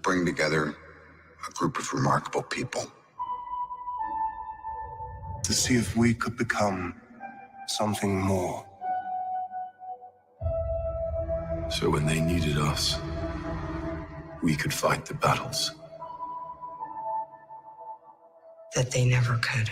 bring together a group of remarkable people. To see if we could become something more. So when they needed us, we could fight the battles that they never could.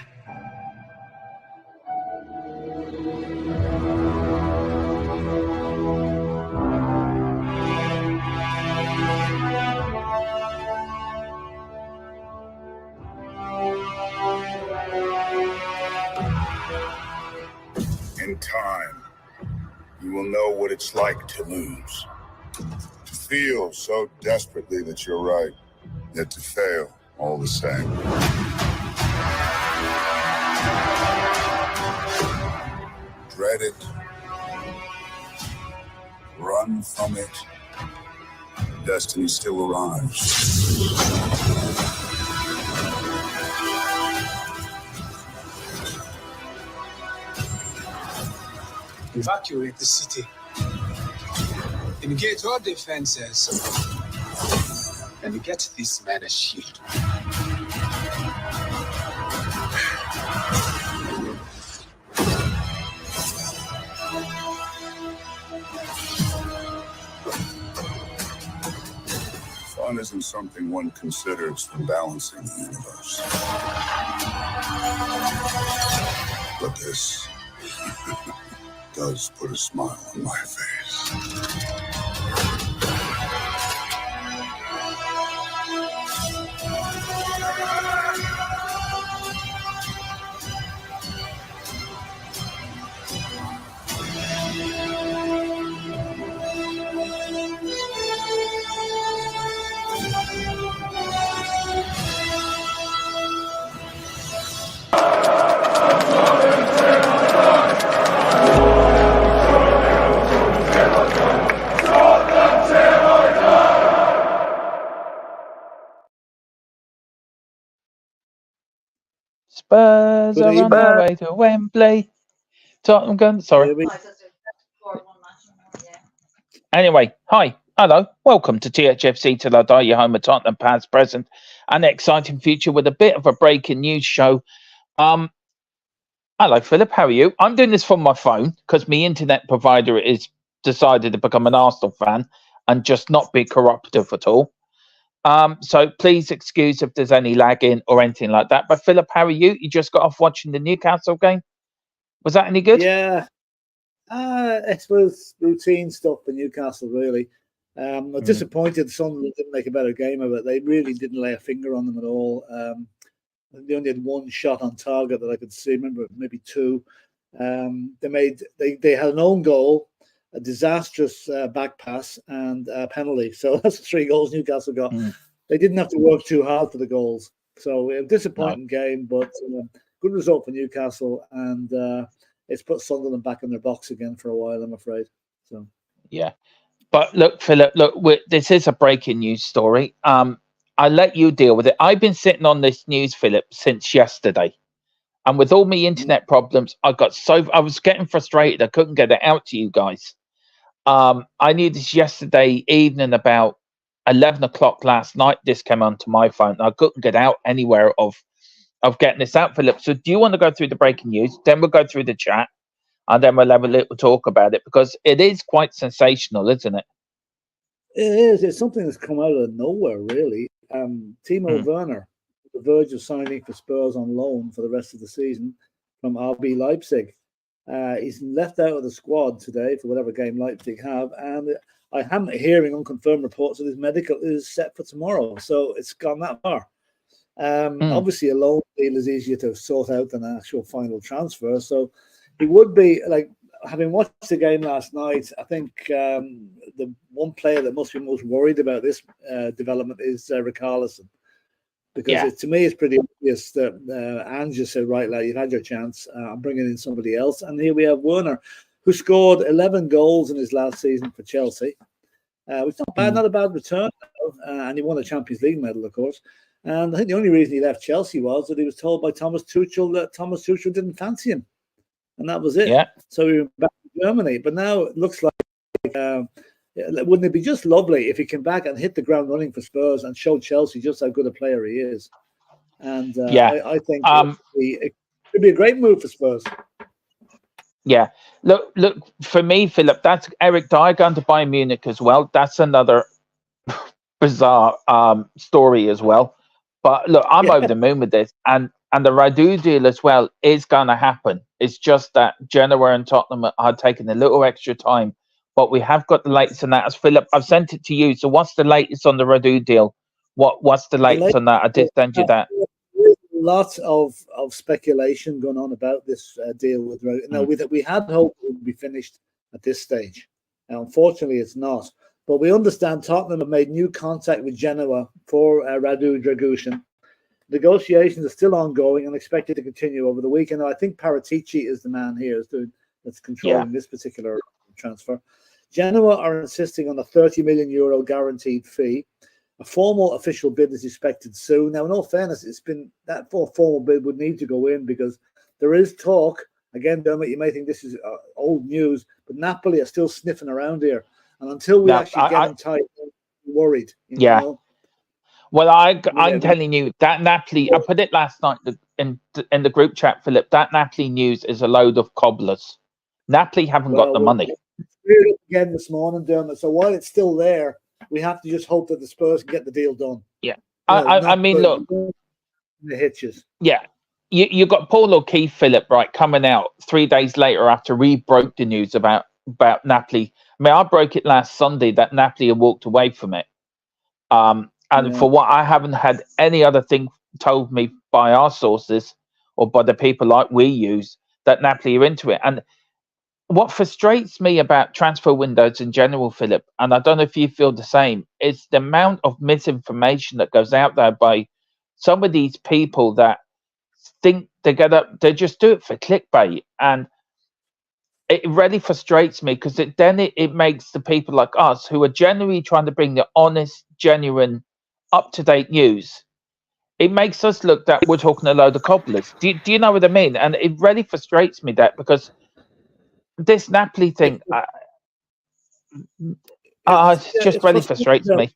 In time, you will know what it's like to lose. To feel so desperately that you're right, yet to fail all the same. Dread it. Run from it. Destiny still arrives. Evacuate the city. Engage all defenses. And get this man a shield. Fun isn't something one considers when balancing the universe. But this does put a smile on my face. Spurs are on their way to Wembley. Tottenham gun. Sorry. Anyway, hi, hello, welcome to THFC Till I Die, your home of Tottenham past, present, and exciting future with a bit of a breaking news show. Hello, Philip. How are you? I'm doing this from my phone because my internet provider is decided to become an Arsenal fan and just not be corruptive at all. So please excuse if there's any lagging or anything like that. But Philip, how are you? You just got off watching the Newcastle game. Was that any good? Yeah. It was routine stuff for Newcastle, really. I'm disappointed Sunderland didn't make a better game of it. They really didn't lay a finger on them at all. They only had one shot on target that I could see. Remember, maybe two. They had an own goal, a disastrous back pass, and a penalty. So that's 3 goals Newcastle got. They didn't have to work too hard for the goals. So a disappointing game, but good result for Newcastle, and it's put Sunderland back in their box again for a while, I'm afraid. So yeah, but look, Philip, this is a breaking news story. I'll let you deal with it. I've been sitting on this news, Philip, since yesterday. And with all my internet problems, I was getting frustrated. I couldn't get it out to you guys. I knew this yesterday evening about 11 o'clock last night. This came onto my phone. I couldn't get out anywhere of getting this out, Philip. So do you want to go through the breaking news? Then we'll go through the chat. And then we'll have a little talk about it because it is quite sensational, isn't it? It is. It's something that's come out of nowhere, really. Timo Werner, the verge of signing for Spurs on loan for the rest of the season from RB Leipzig. He's left out of the squad today for whatever game Leipzig have, and I am hearing unconfirmed reports that his medical is set for tomorrow. So it's gone that far. Obviously, a loan deal is easier to sort out than an actual final transfer. So he would be like. Having watched the game last night, I think the one player that must be most worried about this development is Richarlison. Because to me, it's pretty obvious that Ange just said, right, lad, you've had your chance. I'm bringing in somebody else. And here we have Werner, who scored 11 goals in his last season for Chelsea. Which is not bad, not a bad return. And he won a Champions League medal, of course. And I think the only reason he left Chelsea was that he was told by Thomas Tuchel that Thomas Tuchel didn't fancy him. And that was it. Yeah. So we were back to Germany. But now it looks like Wouldn't it be just lovely if he came back and hit the ground running for Spurs and showed Chelsea just how good a player he is? And I think it could be a great move for Spurs. Yeah, look. For me, Philip, that's Eric Dyer going to Bayern Munich as well. That's another bizarre story as well. But look, I'm over the moon with this, and the Radu deal as well is going to happen. It's just that Genoa and Tottenham are taking a little extra time, but we have got the latest on that. As Philip, I've sent it to you. So, what's the latest on the Radu deal? What's the latest on that? I did send you that. Lots of speculation going on about this deal with Radu. Now, we had hoped it would be finished at this stage. Now, unfortunately, it's not. But we understand Tottenham have made new contact with Genoa for Radu Dragusin. Negotiations are still ongoing and expected to continue over the weekend. I think Paratici is the man here that's controlling this particular transfer. Genoa are insisting on a €30 million guaranteed fee. A formal official bid is expected soon. Now, in all fairness, it's been that formal bid would need to go in because there is talk. Again, Dermot, you may think this is old news, but Napoli are still sniffing around here. And until we actually get them tight, I'm worried. You know? Well, I'm telling you that Napoli. I put it last night in the group chat, Philip. That Napoli news is a load of cobblers. Napoli haven't got the money. Again this morning, Dermot. So while it's still there, we have to just hope that the Spurs can get the deal done. Yeah, I mean, look, the hitches. Yeah, you got Paul O'Keefe, Philip, right, coming out 3 days later after we broke the news about Napoli. I mean, I broke it last Sunday that Napoli had walked away from it. And for what I haven't had any other thing told me by our sources or by the people like we use that Napoli are into it. And what frustrates me about transfer windows in general, Philip, and I don't know if you feel the same, is the amount of misinformation that goes out there by some of these people that think they just do it for clickbait. And it really frustrates me because it makes the people like us who are genuinely trying to bring the honest, genuine, up-to-date news. It makes us look that we're talking a load of cobblers. Do you know what I mean? And it really frustrates me that because this Napoli thing, just really frustrates me.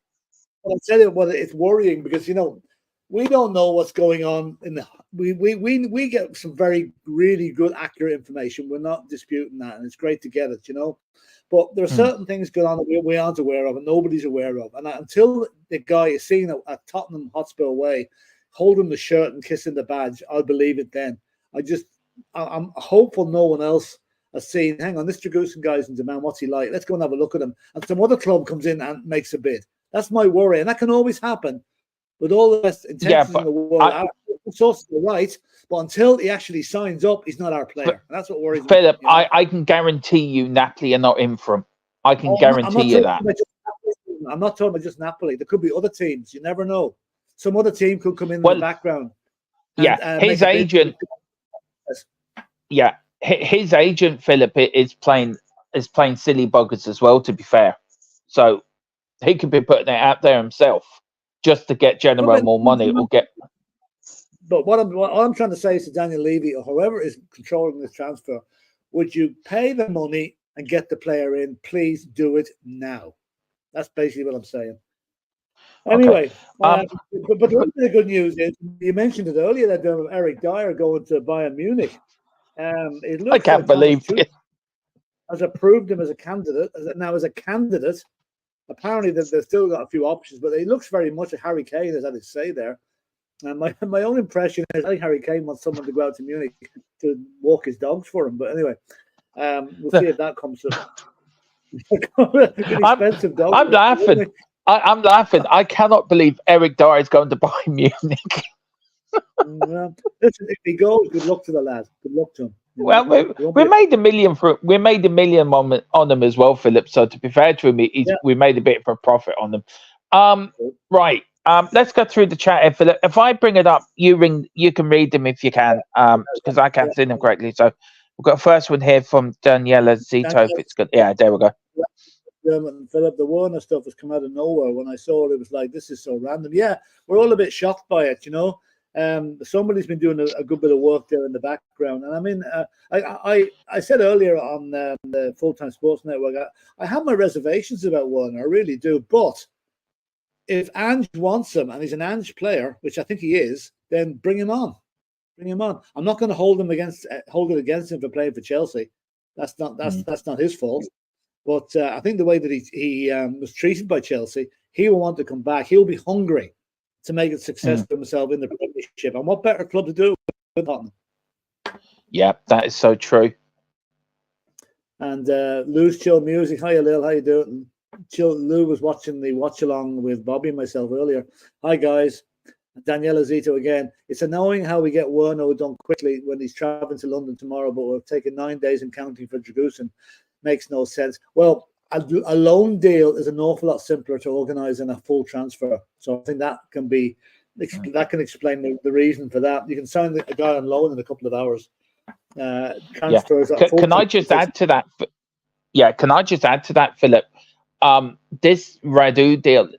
I'll tell you what, it's worrying because we don't know what's going on we get some really good, accurate information. We're not disputing that, and it's great to get it, But there are certain things going on that we aren't aware of and nobody's aware of. And until the guy is seen at Tottenham Hotspur Way, holding the shirt and kissing the badge, I'll believe it then. I'm hopeful no one else has seen, hang on, this Dragusin guy's in demand, what's he like? Let's go and have a look at him. And some other club comes in and makes a bid. That's my worry. And that can always happen. With all the best intentions in the world, our sources are right. But until he actually signs up, he's not our player. And that's what worries me. Philip, I can guarantee you Napoli are not in for him. I can guarantee you that. I'm not talking about just Napoli. There could be other teams. You never know. Some other team could come in the background. His agent. His agent Philip is playing silly buggers as well. To be fair, so he could be putting it out there himself just to get Genoa more money or get. But what I'm trying to say is to Daniel Levy or whoever is controlling this transfer, would you pay the money and get the player in? Please do it now. That's basically what I'm saying. Anyway, but the good news is you mentioned it earlier that Eric Dyer going to Bayern Munich. It looks I can't believe it. Has approved him as a candidate. As a candidate, apparently they've still got a few options, but it looks very much like Harry Kane has had his say there. And my own impression is I think Harry Kane wants someone to go out to Munich to walk his dogs for him. But anyway, we'll see if that comes to expensive dogs. I'm laughing. I'm laughing. I cannot believe Eric Dyer is going to Bayern Munich. Listen, if he goes, good luck to the lad. Good luck to him. Well, we made $1 million we made $1 million on them as well, Philip. So to be fair to him, we made a bit of a profit on them. Right. Let's go through the chat here, Philip. If I bring it up, you can read them if you can, because I can't see them correctly. So we've got a first one here from Daniela Zito. If it's good. Yeah, there we go. And Philip, the Warner stuff has come out of nowhere. When I saw it, it was like, this is so random. Yeah, we're all a bit shocked by it, Somebody's been doing a good bit of work there in the background. And I mean, I said earlier on the Full-Time Sports Network, I have my reservations about Werner, I really do. But if Ange wants him and he's an Ange player, which I think he is, then bring him on. Bring him on. I'm not going to hold it against him for playing for Chelsea. That's not his fault. But I think the way that he was treated by Chelsea, he will want to come back. He'll be hungry to make a success for himself in the Premiership. And what better club to do it with Tottenham? Yeah, that is so true. And Lou's Chill Music. Hiya, Lil. How you doing? Lou was watching the watch along with Bobby and myself earlier. Hi, guys. Daniela Zito again. It's annoying how we get Werner done quickly when he's traveling to London tomorrow, but we're taking 9 days and counting for Dragusin. Makes no sense. Well, a loan deal is an awful lot simpler to organise than a full transfer. So I think that can explain the reason for that. You can sign a guy on loan in a couple of hours. Transfers. Yeah. Can I just add to that? Yeah, can I just add to that, Philip? This Radu deal,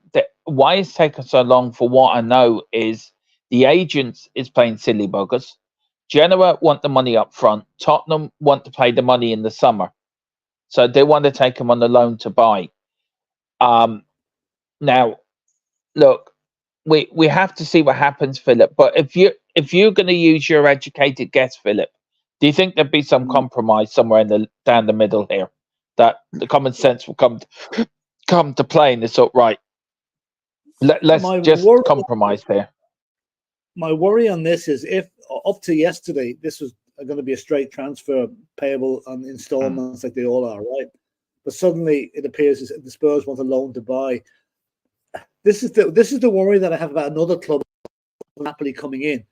why it's taken so long, for what I know, is the agents is playing silly buggers. Genoa want the money up front. Tottenham want to pay the money in the summer. So they want to take him on the loan to buy. Now, look, we have to see what happens, Philip. But if you're going to use your educated guess, Philip, do you think there'd be some compromise somewhere down the middle here, that the common sense will come to play in this? Right, let's just compromise here. My worry on this is, if up to yesterday this was going to be a straight transfer payable on installments like they all are, right? But suddenly it appears as if the Spurs want a loan to buy. This is the worry that I have about another club, Napoli, coming in.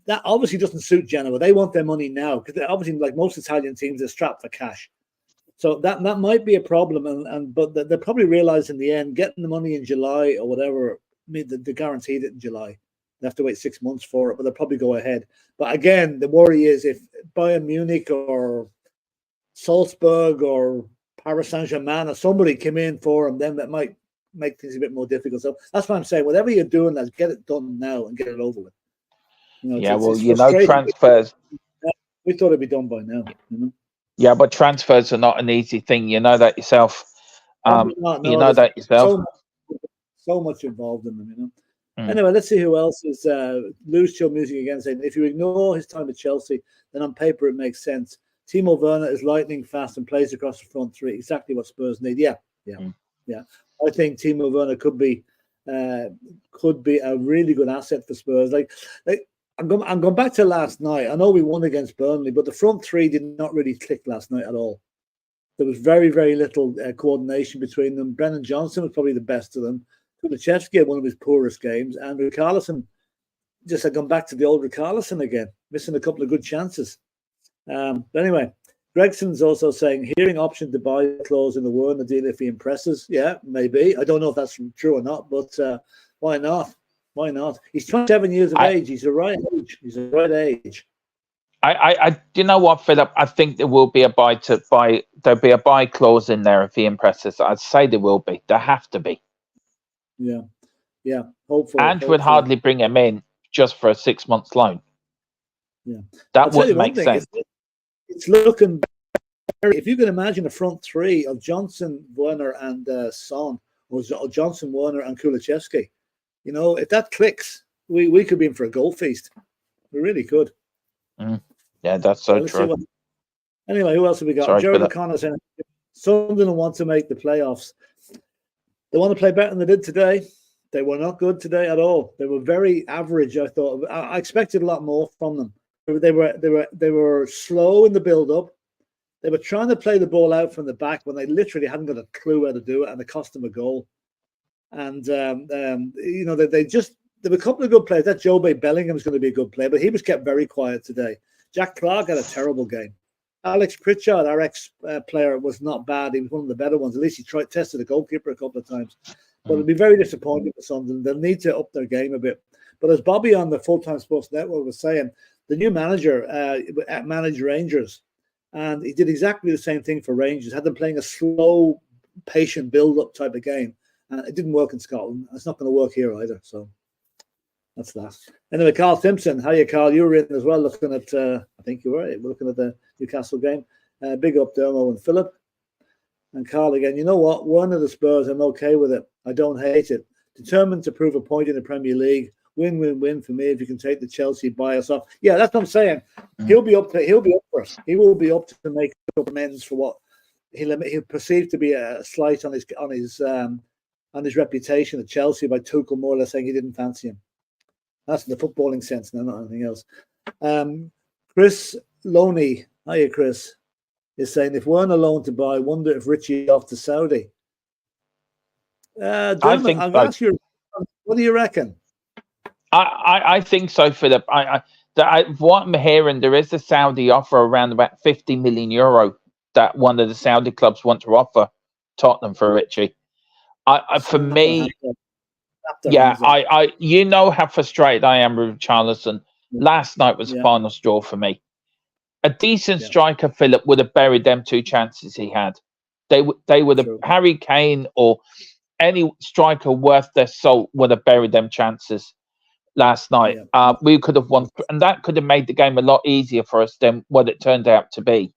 That obviously doesn't suit Genoa. They want their money now, because they're obviously, like most Italian teams, they're strapped for cash. So that might be a problem, but they probably realize in the end, getting the money in July or whatever, I mean, they guaranteed it in July. They have to wait 6 months for it, but they'll probably go ahead. But again, the worry is if Bayern Munich or Salzburg or Paris Saint-Germain or somebody came in for him, then that might make things a bit more difficult. So that's why I'm saying, whatever you're doing, let's get it done now and get it over with. Transfers. We thought it'd be done by now. Yeah, but transfers are not an easy thing. You know that yourself. You know that yourself. So much involved in them, Anyway, let's see who else is. Lou's Chill Music again saying, if you ignore his time at Chelsea, then on paper it makes sense. Timo Werner is lightning fast and plays across the front three. Exactly what Spurs need. Yeah. I think Timo Werner could be a really good asset for Spurs. Like I'm going back to last night. I know we won against Burnley, but the front three did not really click last night at all. There was very, very little coordination between them. Brennan Johnson was probably the best of them. Kulusevski had one of his poorest games, and Richarlison just had gone back to the old Richarlison again, missing a couple of good chances. But anyway, Gregson's also saying, hearing option to buy clause in the Werner deal if he impresses. Yeah, maybe. I don't know if that's true or not, but why not? Why not? He's 27 years of age. He's the right age. He's the right age. I you know what, Philip? I think there will be a buy. There'll be a buy clause in there if he impresses. I'd say there will be. There have to be. Yeah. Hopefully. And would hardly bring him in just for a 6 month loan. Yeah, that wouldn't make sense. It's looking better. If you can imagine a front three of Johnson, Werner, and Son, or Johnson, Werner, and Kulusevski, if that clicks, we could be in for a goal feast. We really could. Yeah, that's so true. Anyway, who else have we got? Jared O'Connor saying Sunderland want to make the playoffs. They want to play better than they did today. They were not good today at all. They were very average. I thought I expected a lot more from them. They were slow in the build-up. They were trying to play the ball out from the back when they literally hadn't got a clue how to do it, and it cost them a goal. And there were a couple of good players. That Jobe Bellingham's going to be a good player, but he was kept very quiet today. Jack Clark had a terrible game. Alex Pritchard, our ex-player, was not bad. He was one of the better ones. At least he tested the goalkeeper a couple of times. But it'll be very disappointing for Sunderland. They'll need to up their game a bit. But as Bobby on the Full-Time Sports Network was saying, the new manager managed Rangers, and he did exactly the same thing for Rangers. Had them playing a slow, patient build-up type of game. And it didn't work in Scotland. It's not going to work here either. So That's that. Anyway, Carl Simpson, how you, Carl? You were in as well, looking at. I think you were looking at the Newcastle game. Big up Dermo and Phillip. And Carl again. You know what? One of the Spurs, I'm okay with it. I don't hate it. Determined to prove a point in the Premier League. Win-win-win for me. If you can take the Chelsea bias off, yeah, that's what I'm saying. He'll be up for it. He will be up to make up amends for what he'll perceive to be a slight on his reputation at Chelsea by Tuchel more or less saying he didn't fancy him. That's in the footballing sense now, not anything else. Chris Loney, hiya Chris, is saying if we're on a loan to buy, wonder if Richie off to Saudi. Dermot, I think I'll ask you, what do you reckon? I think so, Philip. What I'm hearing, there is a Saudi offer around about 50 million euro that one of the Saudi clubs want to offer Tottenham for Richie. For me, you know how frustrated I am with Charlison. Last night was the final straw for me. A decent striker, Philip, would have buried them 2 chances he had. They would have, Harry Kane or any striker worth their salt would have buried them chances last night. We could have won, and that could have made the game a lot easier for us than what it turned out to be.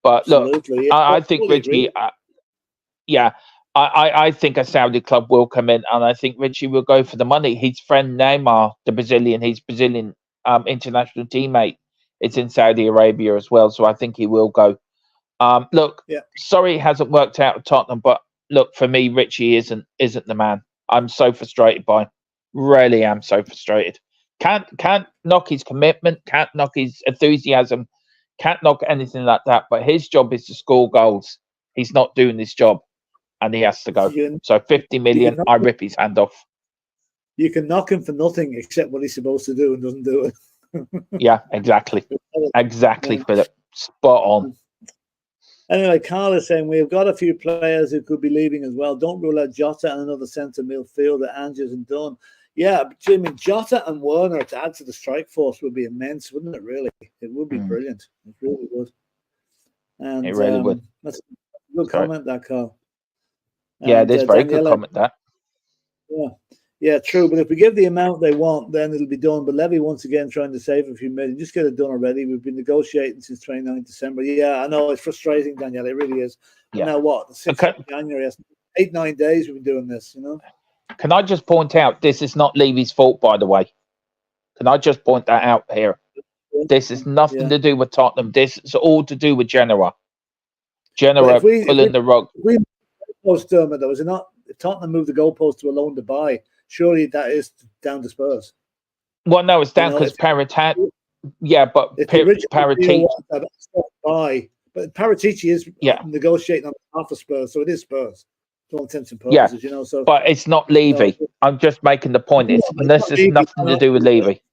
But look, I think Richie, I think a Saudi club will come in, and I think Richie will go for the money. His friend Neymar, his Brazilian international teammate, is in Saudi Arabia as well, so I think he will go. Sorry it hasn't worked out at Tottenham, but look, for me, Richie isn't the man. I'm so frustrated by him. Really am so frustrated. Can't knock his commitment, can't knock his enthusiasm, can't knock anything like that. But his job is to score goals. He's not doing this job, and he has to go. So 50 million, I rip his hand off. You can knock him for nothing except what he's supposed to do and doesn't do it. Yeah, exactly. Exactly, Philip. Spot on. Anyway, Carl is saying we've got a few players who could be leaving as well. Don't rule out Jota and another centre midfielder. Ange isn't done. Yeah, Jimmy, Jota and Werner to add to the strike force would be immense, wouldn't it? Really, it would be brilliant. It really would. And it really would. That's a good comment, that Carl. Yeah, it is very good comment. That. Yeah, true. But if we give the amount they want, then it'll be done. But Levy, once again, trying to save a few million. Just get it done already. We've been negotiating since 29th December. Yeah, I know. It's frustrating, Danielle. It really is. Yeah. Now what? 6th of January. 8-9 days we've been doing this, you know? Can I just point out, this is not Levy's fault, by the way. Can I just point that out here? This is nothing to do with Tottenham. This is all to do with Genoa. Genoa pulling the rug. If we post Dermot, though, is it not? If Tottenham moved the goalpost to a loan to buy, surely that is down to Spurs. Well, no, it's down because Paratici. Yeah, but Paratici. But Paratici is negotiating on behalf of Spurs, so it is Spurs. For all intents and purposes, you know. So, but it's not Levy. I'm just making the point. This is nothing to do with Levy.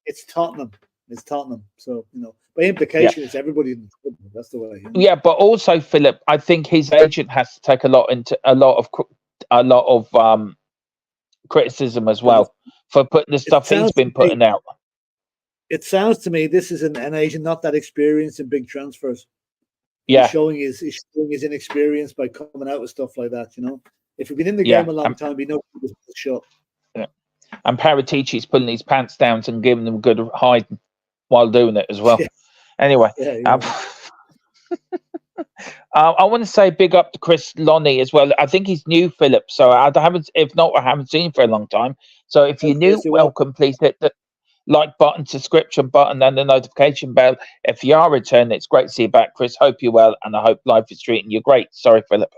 It's Tottenham. It's Tottenham. So, you know, by implication, it's everybody. That's the way. You know? Yeah, but also Philip, I think his agent has to take a lot of criticism as well for putting the stuff he's been putting out. It sounds to me this is an agent not that experienced in big transfers. Yeah, he's showing his inexperience by coming out with stuff like that. You know, if you've been in the game a long time, you know this shot. Yeah, and Paratici's pulling his pants down and giving them good hiding while doing it as well. Yeah. Anyway, I want to say big up to Chris Loney as well. I think he's new, Philip. So I haven't seen him for a long time. So if you're new, welcome. Please hit the like button, subscription button, and the notification bell. If you are returning, it's great to see you back, Chris. Hope you're well, and I hope life is treating you great. Sorry, Philip.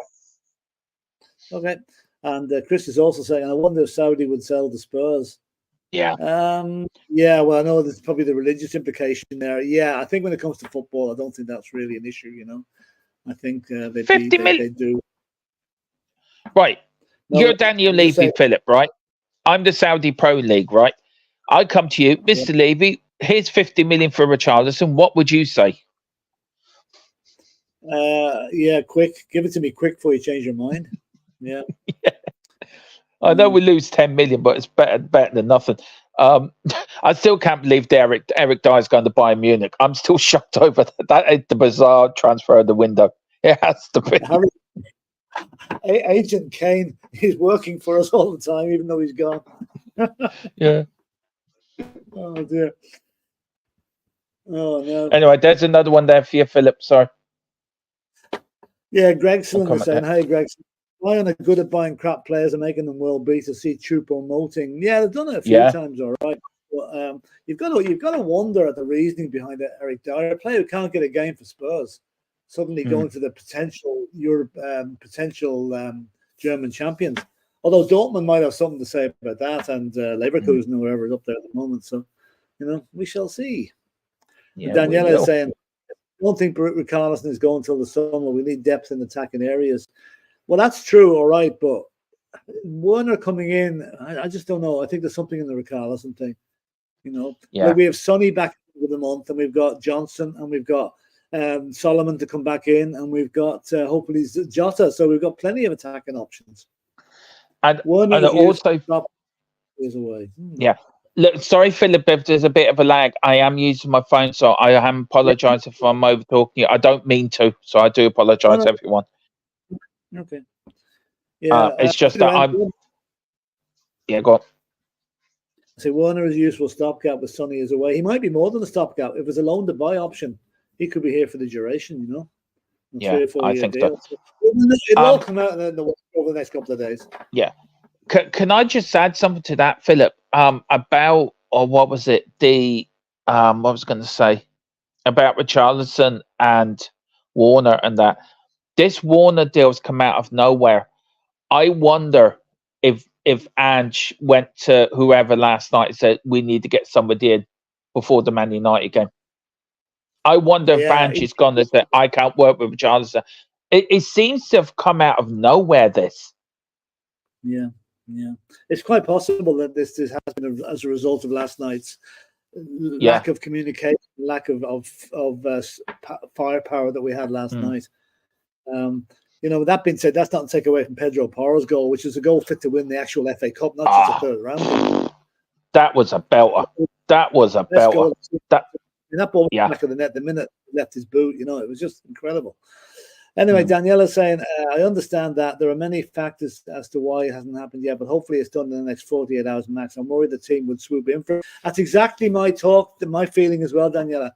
Okay, and Chris is also saying, I wonder if Saudi would sell the Spurs. Yeah. Well, I know there's probably the religious implication there. Yeah, I think when it comes to football, I don't think that's really an issue. You know, I think they 50 million. They do. Right, you're Daniel Levy, Philip. Right, I'm the Saudi Pro League. Right. I come to you, Mr. Levy. Here's 50 million for Richarlison. What would you say? Quick. Give it to me quick before you change your mind. Yeah. I know we lose 10 million, but it's better than nothing. I still can't believe Eric Dyer's going to Bayern Munich. I'm still shocked over that. That is the bizarre transfer of the window. It has to be. Agent Kane, he's working for us all the time, even though he's gone. Yeah. Oh dear. Oh no. Anyway, there's another one there for you, Philip. Sorry. Yeah, Gregson I'll is saying, "Hey, Gregson, why are good at buying crap players and making them well beat to see Choupo-Moting?" Yeah, they've done it a few times, all right. But you've got to wonder at the reasoning behind it. Eric Dyer, a player who can't get a game for Spurs, suddenly going to the potential German champions. Although Dortmund might have something to say about that, and Leverkusen or whoever is up there at the moment. So, we shall see. Yeah, Daniela is saying, I don't think Richarlison is going till the summer. We need depth in attacking areas. Well, that's true, all right, but Werner coming in, I just don't know. I think there's something in the Richarlison thing. Like we have Sonny back with a month, and we've got Johnson, and we've got Solomon to come back in, and we've got hopefully Jota. So we've got plenty of attacking options. And Werner also is away. Yeah. Look, sorry, Philip, if there's a bit of a lag. I am using my phone, so I am apologise if I'm over talking you. I don't mean to, so I do apologise, everyone. Okay. Yeah, it's just that I'm. Yeah, go on. So Werner is a useful stopgap with Sonny is away. He might be more than a stopgap. If it's a loan to buy option, he could be here for the duration. Yeah, 3 or 4 I year think deal. so. It'll all come out over the next couple of days. Yeah. Can I just add something to that, Philip? About, or what was it? What I was going to say about Richarlison and Warner and that. This Warner deal's come out of nowhere. I wonder if Ange went to whoever last night and said we need to get somebody in before the Man United game. I wonder if Ange is gone and said I can't work with Richarlison. It seems to have come out of nowhere. This. Yeah. It's quite possible that this has been as a result of last night's lack of communication, lack of firepower that we had last night. With that being said, that's not to take away from Pedro Porro's goal, which is a goal fit to win the actual FA Cup, not just a third round. That was a belter. That ball back of the net the minute he left his boot. It was just incredible. Anyway, Daniela's saying, I understand that there are many factors as to why it hasn't happened yet, but hopefully it's done in the next 48 hours max. I'm worried the team would swoop in for it. That's exactly my feeling as well, Daniela.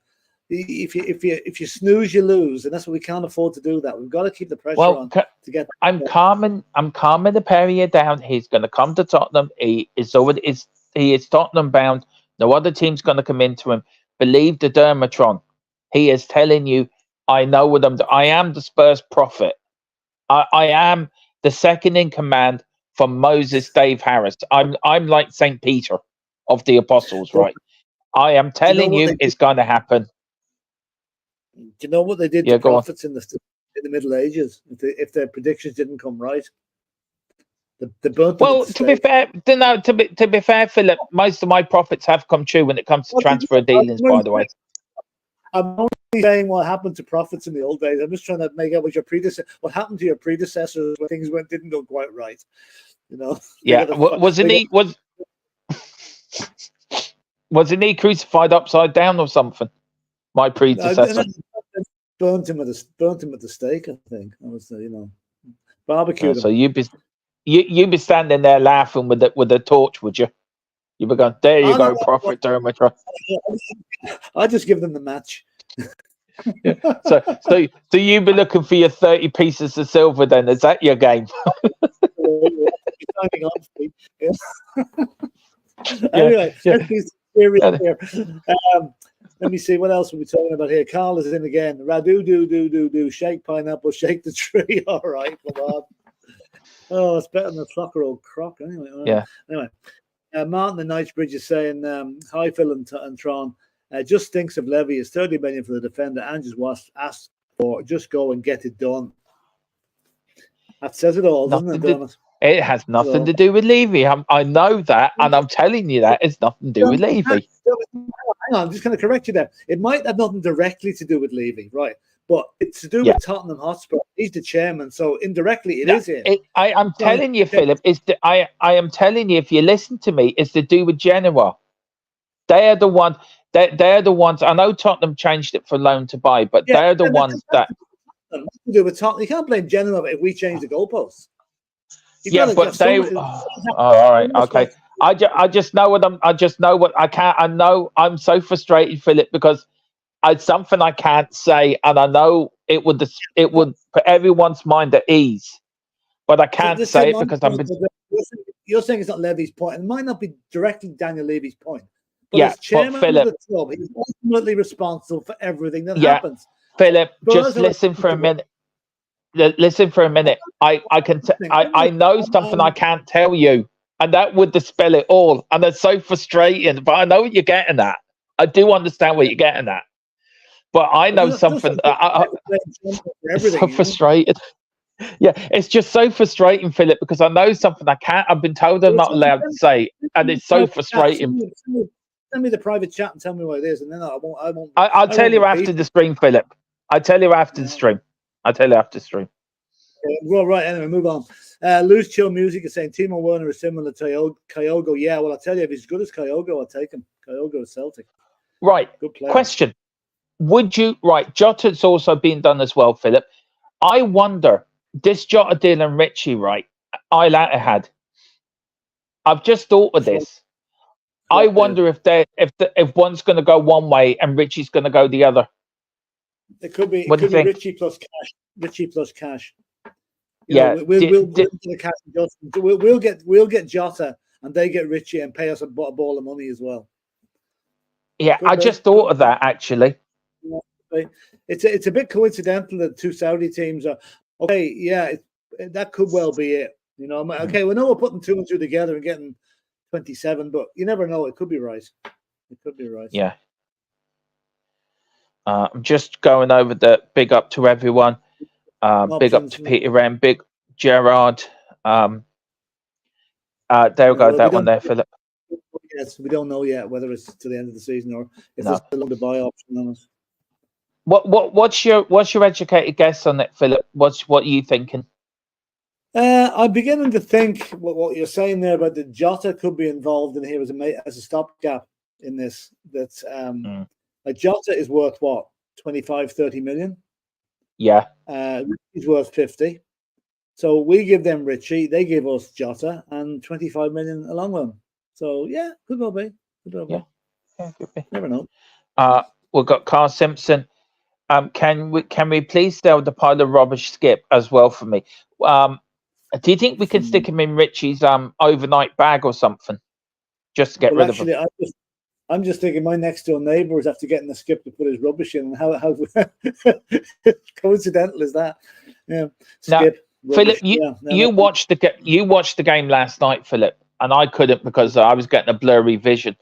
If you snooze, you lose, and that's what we can't afford to do. That we've got to keep the pressure on to get. I'm calming the Perrier down. He's going to come to Tottenham. He is Tottenham bound. No other team's going to come into him. Believe the dermotron. He is telling you, I know what I am the Spurs prophet. I am the second in command from Moses Dave Harris. I'm like St. Peter of the Apostles, right? I am telling you it's going to happen. Do you know what they did to prophets in the Middle Ages if their predictions didn't come right? They burnt them. Well, to be fair, Philip, most of my prophets have come true when it comes to transfer dealings. By the way, I'm only saying what happened to prophets in the old days. I'm just trying to make out what happened to your predecessors when things didn't go quite right. Yeah, wasn't he crucified upside down or something? My predecessor burnt him at the stake. I think that was barbecued. So you'd be standing there laughing with the torch, would you? You'd be going, there you go, Prophet Dermotron. I just give them the match. So you'd be looking for your 30 pieces of silver then? Is that your game? Anyway, let's be serious here. Let me see what else are we talking about here. Carl is in again. Radu do shake pineapple, shake the tree. All right, come on. Oh, it's better than a flocker old croc. Anyway, Anyway, Martin the Knightsbridge is saying, "Hi, Phil and Tron. Just stinks of Levy. It's 30 million for the defender. And just was asked for. Just go and get it done." That says it all, doesn't it, Dennis? It has nothing to do with Levy. I know that, and I'm telling you that it's nothing to do with Levy. Hang on, I'm just going to correct you there. It might have nothing directly to do with Levy, right? But it's to do with Tottenham Hotspur. He's the chairman, so indirectly it is him. I'm telling you, Philip. I am telling you. If you listen to me, it's to do with Genoa. They're the one. They're the ones. I know Tottenham changed it for loan to buy, but they're the ones that. To do with Tottenham. You can't blame Genoa if we change the goalposts. But they. All right, okay. I just know what I just know what I can't. I know I'm so frustrated, Philip, because it's something I can't say, and I know it would put everyone's mind at ease, but I can't say it because You're saying it's not Levy's point, and it might not be directly Daniel Levy's point. But yeah, as chairman but Philip, of the club, he's ultimately responsible for everything that yeah, happens. Philip, just listen for a minute. Listen for a minute. I know something I can't tell you, and that would dispel it all. And it's so frustrating. But I know what you're getting at. I do understand what you're getting at. But I know something. It's so frustrated. Yeah, it's just so frustrating, Philip, because I know something I can't. I've been told I'm not allowed to say, and it's so frustrating. Send me the private chat and tell me what it is, and then I won't. I'll tell you after the stream, Philip. I'll tell you after the stream. I'll tell you after the stream. Well, right. Anyway, move on. Loose Chill Music is saying Timo Werner is similar to Kyogo. Yeah, well, I'll tell you, if he's as good as Kyogo, I'll take him. Kyogo is Celtic. Right. Good player. Question. Would you, right, Jota's also been done as well, Philip. I wonder, this Jota deal and Richie, right, had. I've just thought of this. I wonder if one's going to go one way and Richie's going to go the other. It could be. What do you think? Richie plus cash. Richie plus cash. We'll get Jota and they get Richie and pay us a ball of money as well. Yeah, I just thought of that actually. It's a bit coincidental that two Saudi teams are okay. Yeah, that could well be it. You know, okay, we know we're putting 2 and 2 together and getting 27, but you never know. It could be right. It could be right. Yeah. I'm just going over the big up to everyone. Big up to Peter M. Big Gerard. There we go. That one there, Philip. Yes, we don't know yet whether it's to the end of the season or if there's still the buy option on us. What's your educated guess on it, Philip? What are you thinking? I'm beginning to think what you're saying there about the Jota could be involved in here as a stopgap in this. That's like Jota is worth what, 25, 30 million? Yeah. He's worth 50. So we give them Richie, they give us Jota and 25 million a long run. So yeah, could well be. Yeah, could be. Never know. We've got Carl Simpson. Can we please sell the pile of rubbish Skip as well for me? Do you think we can stick him in Richie's overnight bag or something, just to get rid of him? I'm just thinking my next door neighbour is after getting the Skip to put his rubbish in, and how coincidental is that? Yeah, Skip. Now, Philip, you watched the game last night, Philip, and I couldn't because I was getting a blurry vision.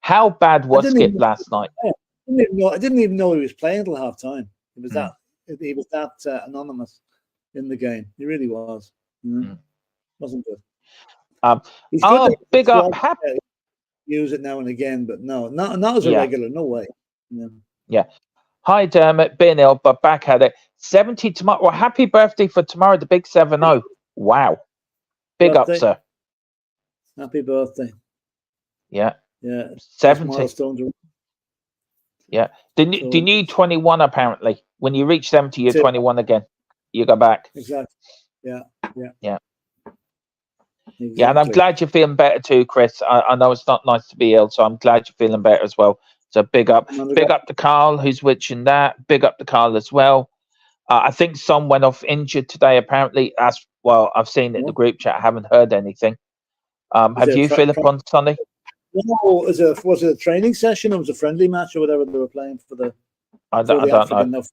How bad was Skip last night? I didn't even know he was playing until half time. He was that anonymous in the game. He really was. Wasn't good. He's good big up. Use it now and again, but not as a regular. No way. Yeah. Hi, Dermot. Been ill, but back at it. 70 tomorrow. Well, happy birthday for tomorrow, the big 7-0. Wow. Big up, sir. Happy birthday. Yeah. Yeah. 70. Yeah. Do you need 21 apparently? When you reach 70, you're 21 again. You go back. Exactly. Yeah. Exactly. Yeah, and I'm glad you're feeling better too, Chris. I know it's not nice to be ill, so I'm glad you're feeling better as well. So big up to Carl, who's witching that. Big up to Carl as well. I think Son went off injured today, apparently. As well, I've seen it in the group chat. I haven't heard anything. Have you, Philip, on Sunday? No, was it a training session or was it a friendly match or whatever they were playing for the? I don't know.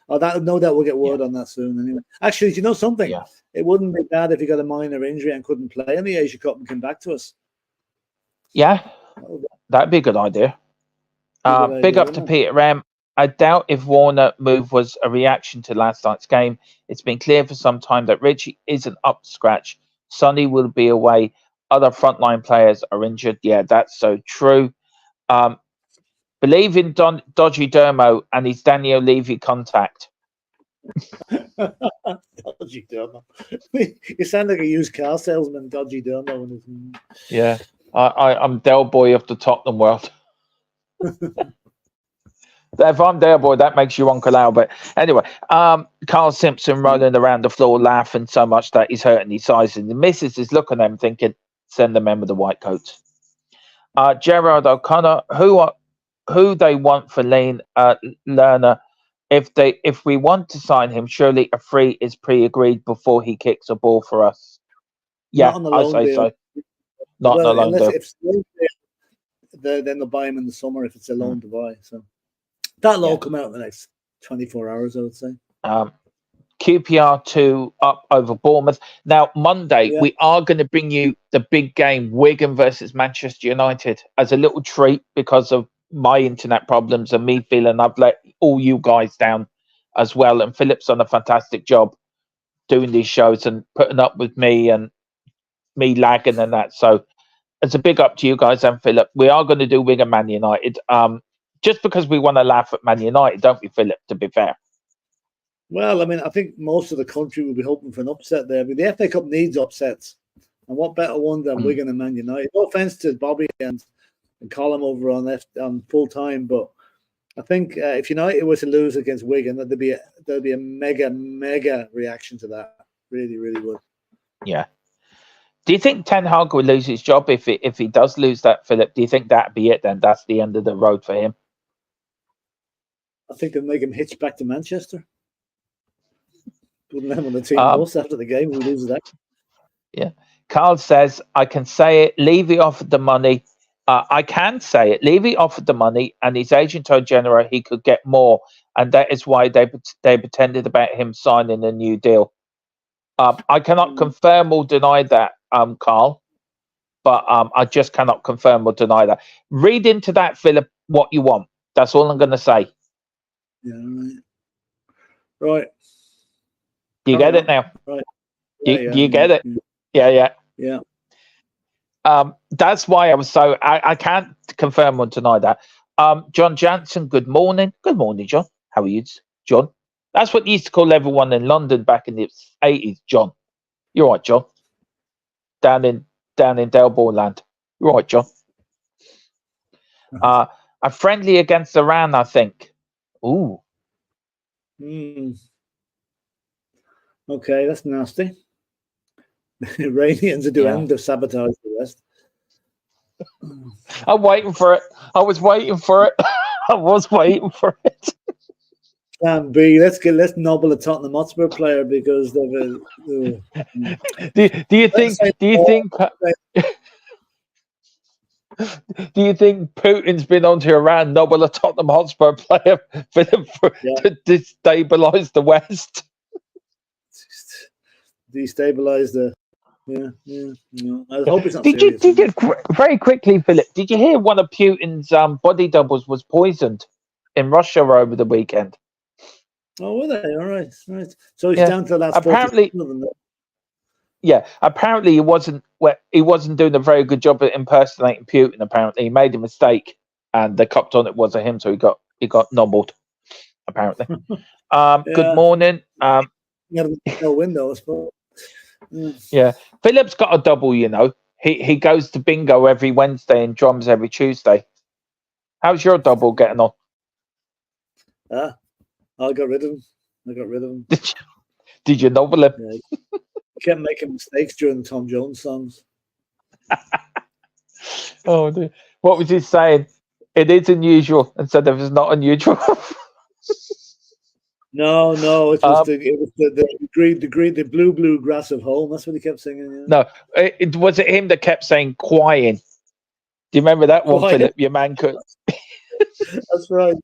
No doubt we'll get word on that soon. Anyway, actually, do you know something? Yeah. It wouldn't be bad if he got a minor injury and couldn't play in the Asia Cup and come back to us. Yeah, that'd be a good idea. Big up to Peter M. I doubt if Warner move was a reaction to last night's game. It's been clear for some time that Richie isn't up to scratch. Sonny will be away. Other frontline players are injured. Yeah, that's so true. Believe in Dodgy Dermo and his Daniel Levy contact. Dodgy Dermo. You sound like a used car salesman, Dodgy Dermo. Yeah, I'm Del Boy of the Tottenham world. If I'm Del Boy, that makes you Uncle Albert. Anyway, Carl Simpson rolling around the floor laughing so much that he's hurting his eyes. And the missus is looking at him thinking, Send the men with the white coats. Gerard O'Connor, who they want for Lane Lerner. If we want to sign him, surely a free is pre-agreed before he kicks a ball for us. Yeah, Not on the I loan say deal. so. Not on the loan unless deal. if it's a loan deal, then they'll buy him in the summer if it's a loan to buy. So that'll all come out in the next 24 hours, I would say. QPR 2 up over Bournemouth. Now, Monday, we are going to bring you the big game, Wigan versus Manchester United, as a little treat because of my internet problems and me feeling I've let all you guys down as well. And Philip's done a fantastic job doing these shows and putting up with me and me lagging and that. So it's a big up to you guys and Philip. We are going to do Wigan Man United just because we want to laugh at Man United, don't we, Philip, to be fair? Well, I mean, I think most of the country will be hoping for an upset there. I mean, the FA Cup needs upsets. And what better one than Wigan and Man United? No offence to Bobby and Colin over on full time, but I think if United were to lose against Wigan, there'd be a mega reaction to that. Really, really would. Yeah. Do you think Ten Hag will lose his job if he does lose that, Philip? Do you think that'd be it then? That's the end of the road for him? I think they'll make him hitch back to Manchester. Putting them on the team bus after the game. Who loses that? Yeah. Carl says, I can say it. Levy offered the money. I can say it. Levy offered the money, and his agent told Genera he could get more, and that is why they pretended about him signing a new deal. I cannot confirm or deny that, Carl, but I just cannot confirm or deny that. Read into that, Philip, what you want. That's all I'm going to say. Yeah, right. Do you get it now? Right. Do you get it? Yeah. That's why I was so. I can't confirm or deny that. John Jansen, good morning. Good morning, John. How are you, John? That's what you used to call everyone in London back in the 80s, John. You're right, John. Down in Delbourne land. You're right, John. A friendly against Iran, I think. Ooh. Okay, that's nasty. The Iranians are doing to sabotage the West. I'm waiting for it. I was waiting for it. I was waiting for it. Plan B. Let's nobble a Tottenham Hotspur player because they've. Do you think Putin's been onto Iran, nobble a Tottenham Hotspur player to destabilize the West? Destabilize the. No. I hope it's not serious. Did you very quickly, Philip? Did you hear one of Putin's body doubles was poisoned in Russia over the weekend? Oh, were they? All right. So he's down to the last. Apparently, apparently he wasn't doing a very good job at impersonating Putin. Apparently, he made a mistake, and the copped on it was him, so he got nobbled. Apparently. Good morning. No window, I suppose. Yeah, Philip's got a double. You know, he goes to bingo every Wednesday and drums every Tuesday. How's your double getting on? I got rid of him. Did you nobble him? Yeah. He kept making mistakes during the Tom Jones songs. Oh, dear. What was he saying? It is unusual instead of it's not unusual. No, it was the blue grass of home. That's what he kept singing. Yeah. No, was it him that kept saying "quiet"? Do you remember that one, Philip? Your man could. That's right.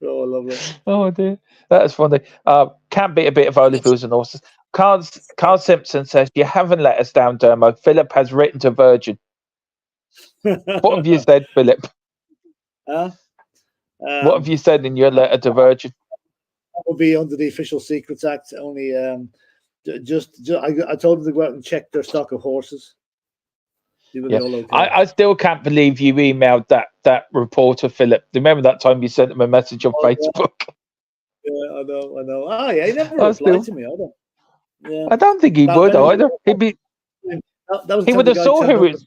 Oh, I love it. Oh dear, that's funny. Can't beat a bit of Holyfields and horses. Carl Simpson says you haven't let us down, Dermo. Philip has written to Virgin. What have you said, Philip? What have you said in your letter to Virgin? That will be under the Official Secrets Act. Only, I told them to go out and check their stock of horses. Yeah. I still can't believe you emailed that reporter, Philip. Remember that time you sent him a message on Facebook? Yeah, I know. Oh, yeah, he never replied to me either. Yeah. I don't think he would either. He would have saw who it was.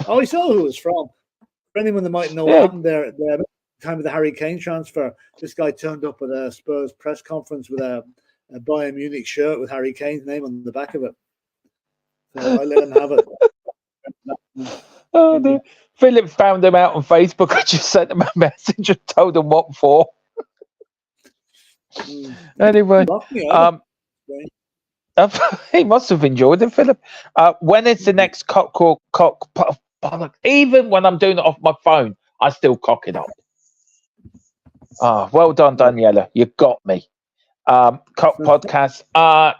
Oh, he saw who it was from. For anyone that might know what happened there at the time of the Harry Kane transfer, this guy turned up at a Spurs press conference with a Bayern Munich shirt with Harry Kane's name on the back of it. So I let him have it. Oh, no. Philip found him out on Facebook. I just sent him a message and told him what for. Anyway, he must have enjoyed it, Philip. When is the next cock? Even when I'm doing it off my phone, I still cock it up. Well done, Daniela. You got me. Cock podcast.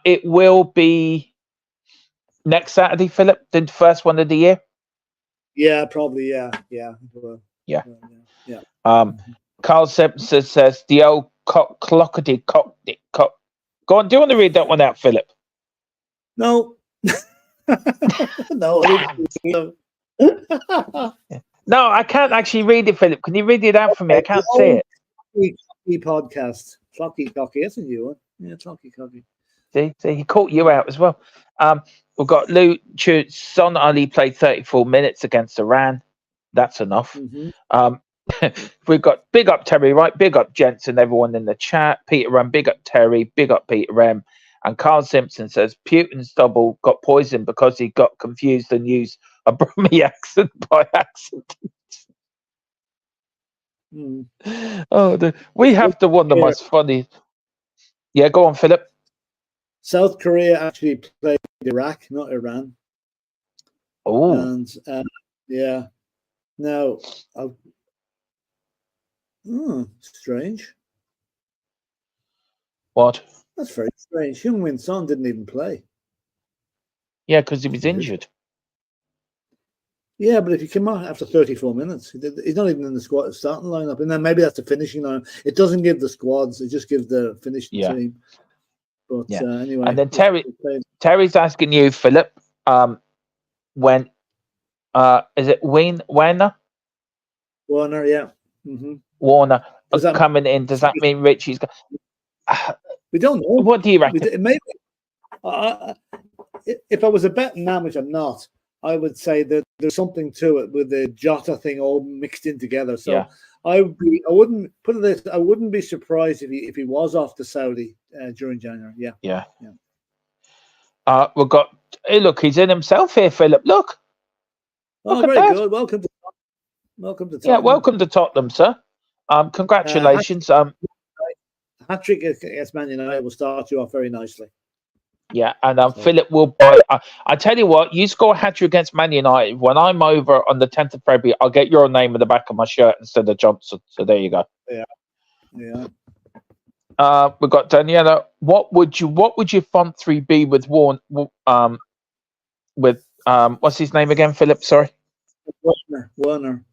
It will be next Saturday, Philip. The first one of the year. Yeah, probably. Yeah. Carl Simpson says the old clockety cock. Go on. Do you want to read that one out, Philip? No. No. No, I can't actually read it, Philip. Can you read it out for me? I can't see it. Podcast. Clocky, isn't you? Yeah, Clocky. See, he caught you out as well. We've got Lou Son Ali played 34 minutes against Iran. That's enough. We've got big up Terry, right? Big up Jensen, everyone in the chat. Peter M, big up Terry, big up Peter M. And Carl Simpson says Putin's double got poisoned because he got confused and used a Brummy accent by accident. We have the one of the most funny. Yeah, go on, Philip. South Korea actually played Iraq, not Iran. Oh, and yeah. Now, strange. What? That's very strange. Heung-min Son didn't even play. Yeah, because he was injured. Yeah, but if you come out after 34 minutes, he's not even in the squad starting lineup. And then maybe that's the finishing line. It doesn't give the squads; it just gives the finishing team. But anyway, and then Terry's asking you, Philip, when is it Werner? Warner, yeah. Warner coming in. Does that mean Richie's? We don't know. What do you reckon? Maybe if I was a betting man, which I'm not, I would say that there's something to it with the Jota thing all mixed in together. So I wouldn't put it this. I wouldn't be surprised if he was off to Saudi during January. Yeah. We've got. Hey, look, he's in himself here, Philip. Look. Oh, very good. Welcome to Tottenham. Yeah, welcome to Tottenham, sir. Congratulations. Hat-trick against Man United will start you off very nicely. Yeah, and Philip will buy. I tell you what, you score a hat-trick against Man United. When I'm over on the 10th of February, I'll get your name in the back of my shirt instead of Johnson. So there you go. Yeah. We've got Daniela. What would your front three be with what's his name again, Philip? Sorry. Werner.